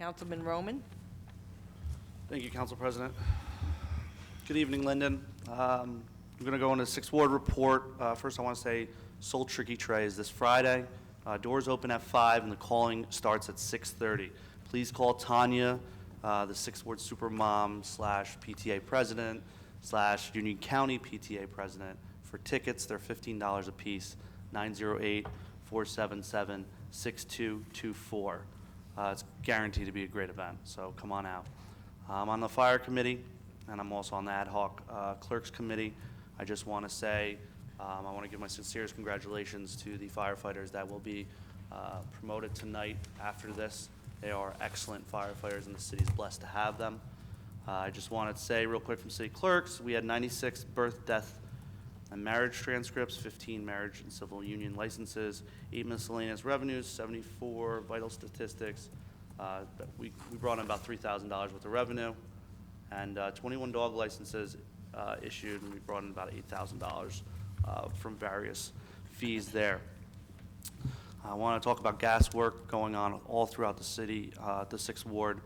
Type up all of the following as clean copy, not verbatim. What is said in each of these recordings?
Councilman Roman? Thank you, Council President. Good evening, Linden. I'm going to go into the 6th Ward report. First, I want to say Soul Tricky Tray is this Friday. Doors open at 5 and the calling starts at 6:30. Please call Tanya, the 6th Ward Supermom / PTA President / Union County PTA President. For tickets, they're $15 a piece, 908-477-6224. It's guaranteed to be a great event, so come on out. I'm on the fire committee, and I'm also on the ad hoc clerks committee. I just want to say I want to give my sincerest congratulations to the firefighters that will be promoted tonight after this. They are excellent firefighters, and the city is blessed to have them. I just wanted to say real quick from city clerks, we had 96 birth, death, and marriage transcripts, 15 marriage and civil union licenses, 8 miscellaneous revenues, 74 vital statistics. We brought in about $3,000 worth of revenue, and 21 dog licenses issued, and we brought in about $8,000 from various fees there. I want to talk about gas work going on all throughout the city, the 6th Ward.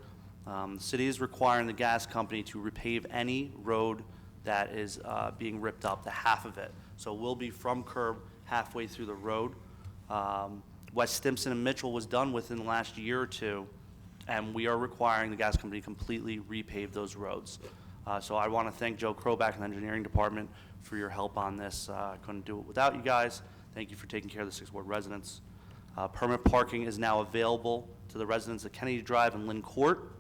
The city is requiring the gas company to repave any road that is being ripped up, the half of it. So we'll be from curb halfway through the road. West Stimson and Mitchell was done within the last year or two, and we are requiring the gas company to completely repave those roads. So I want to thank Joe Kroback and the engineering department for your help on this. I couldn't do it without you guys. Thank you for taking care of the 6th Ward residents. Permit parking is now available to the residents of Kennedy Drive and Lynn Court.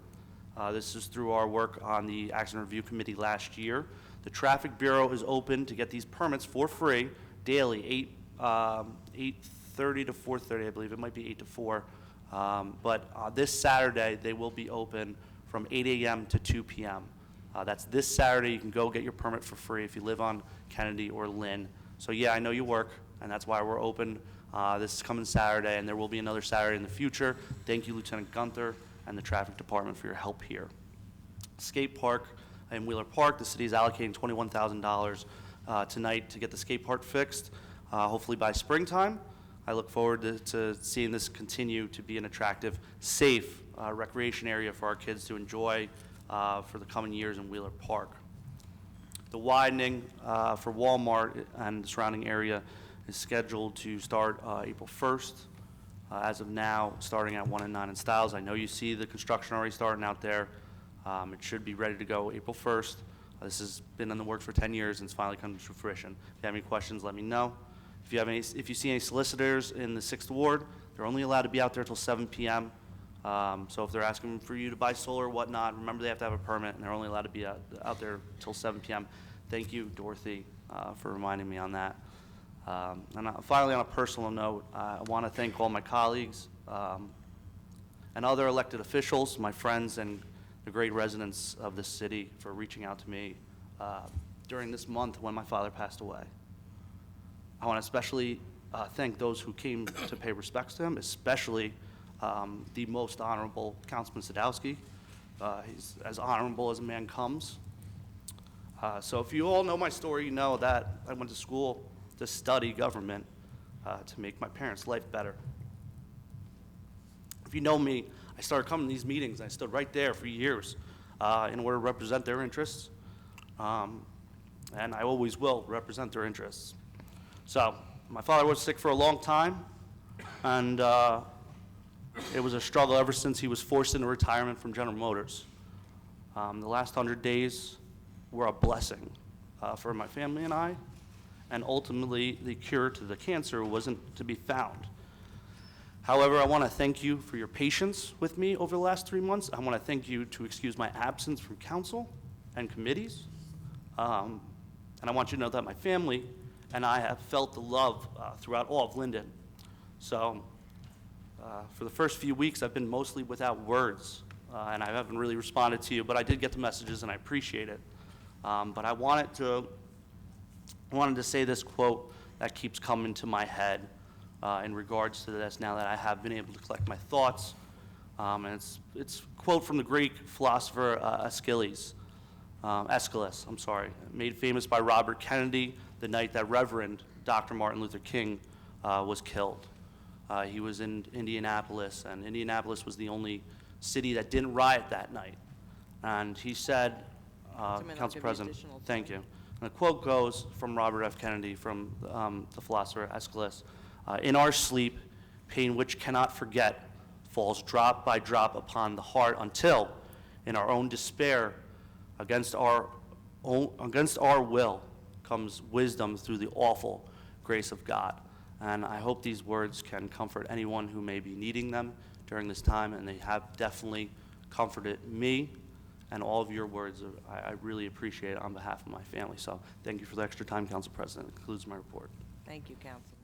This is through our work on the Accident Review Committee last year. The Traffic Bureau is open to get these permits for free daily, 8:30 to 4:30, I believe. It might be 8 to 4. But this Saturday, they will be open from 8 a.m. to 2 p.m. That's this Saturday. You can go get your permit for free if you live on Kennedy or Lynn. So yeah, I know you work, and that's why we're open. This is coming Saturday, and there will be another Saturday in the future. Thank you, Lieutenant Gunther and the Traffic Department, for your help here. Skate park in Wheeler Park, the city is allocating $21,000 tonight to get the skate park fixed, hopefully by springtime. I look forward to seeing this continue to be an attractive, safe recreation area for our kids to enjoy for the coming years in Wheeler Park. The widening for Walmart and the surrounding area is scheduled to start April 1st. As of now, starting at 1 and 9 in Stiles. I know you see the construction already starting out there. It should be ready to go April 1st. This has been in the works for 10 years, and it's finally come to fruition. If you have any questions, let me know. If you see any solicitors in the 6th Ward, they're only allowed to be out there till 7 p.m. So if they're asking for you to buy solar or whatnot, remember they have to have a permit, and they're only allowed to be out there till 7 p.m. Thank you, Dorothy, for reminding me on that. And finally, on a personal note, I want to thank all my colleagues and other elected officials, my friends, and the great residents of this city for reaching out to me during this month when my father passed away. I want to especially thank those who came to pay respects to him, especially the most honorable Councilman Sadowski. He's as honorable as a man comes. So if you all know my story, you know that I went to school to study government to make my parents' life better. If you know me, I started coming to these meetings, and I stood right there for years in order to represent their interests, and I always will represent their interests. So my father was sick for a long time, and it was a struggle ever since he was forced into retirement from General Motors. The last 100 days were a blessing for my family and I, and ultimately the cure to the cancer wasn't to be found. However, I want to thank you for your patience with me over the last 3 months. I want to thank you to excuse my absence from council and committees. And I want you to know that my family and I have felt the love throughout all of Linden. So for the first few weeks, I've been mostly without words, and I haven't really responded to you, but I did get the messages, and I appreciate it. But I wanted to say this quote that keeps coming to my head in regards to this now that I have been able to collect my thoughts. And it's a quote from the Greek philosopher Aeschylus, made famous by Robert Kennedy the night that Reverend Dr. Martin Luther King was killed. He was in Indianapolis, and Indianapolis was the only city that didn't riot that night. And he said, Councilman, I'll Council give you President, additional thank time. you. And the quote goes from Robert F. Kennedy, from the philosopher Aeschylus, in our sleep, pain which cannot forget falls drop by drop upon the heart until, in our own despair, against our will, comes wisdom through the awful grace of God. And I hope these words can comfort anyone who may be needing them during this time, and they have definitely comforted me, and all of your words, I really appreciate it on behalf of my family. So thank you for the extra time, Council President. That concludes my report. Thank you, Councilman.